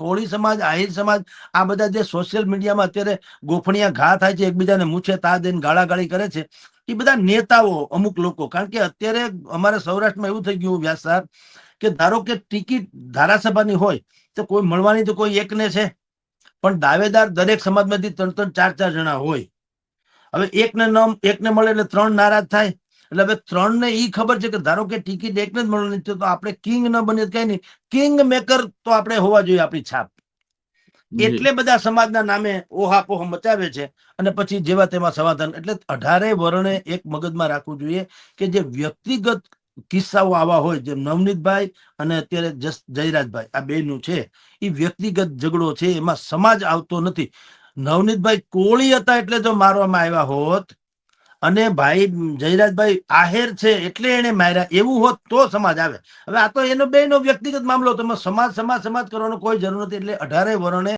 કોળી સમાજ, આહિર સમાજ, આ બધા જે સોશિયલ મીડિયામાં અત્યારે ગોફણિયા ઘા થાય છે, એકબીજાને મૂછે તા દઈને ગાળાગાળી કરે છે, એ બધા નેતાઓ અમુક લોકો. કારણ કે અત્યારે અમારા સૌરાષ્ટ્રમાં એવું થઈ ગયું વ્યાસ સાહેબ કે ધારો કે ટિકિટ ધારાસભાની હોય તો કોઈ મળવાની તો કોઈ એકને છે, પણ દાવેદાર દરેક સમાજમાંથી 3-3, 4-4 જણા હોય. હવે એકને મળે એટલે 3 નારાજ થાય. એટલે હવે 3 ને ઈ ખબર છે કે ધારો કે ટિકિટ એકને જ મળવાની તો આપણે કિંગ ન બને કઈ નહીં, કિંગ મેકર તો આપણે હોવા જોઈએ આપણી છાપ. એટલે બધા સમાજના નામે ઓહાપોહ મચાવે છે અને પછી જેવા તેમાં સમાધાન. એટલે 18 વર્ણે એક મગજમાં રાખવું જોઈએ કે જે વ્યક્તિગત કિસ્સાઓ આવા હોય, જેમ નવનીતભાઈ અને અત્યારે જયરાજભાઈ, આ બેનું છે, એ વ્યક્તિગત ઝઘડો છે, એમાં સમાજ આવતો નથી. નવનીતભાઈ કોળી હતા એટલે જો મારવામાં આવ્યા હોત, અને ભાઈ જયરાજભાઈ આહેર છે એટલે એને માર્યા, એવું હોત તો સમાજ આવે. હવે આ તો એનો બેનો વ્યક્તિગત મામલો, તમે સમાજ સમાજ સમાજ કરવાનો કોઈ જરૂર નથી. એટલે 18 વર્ણે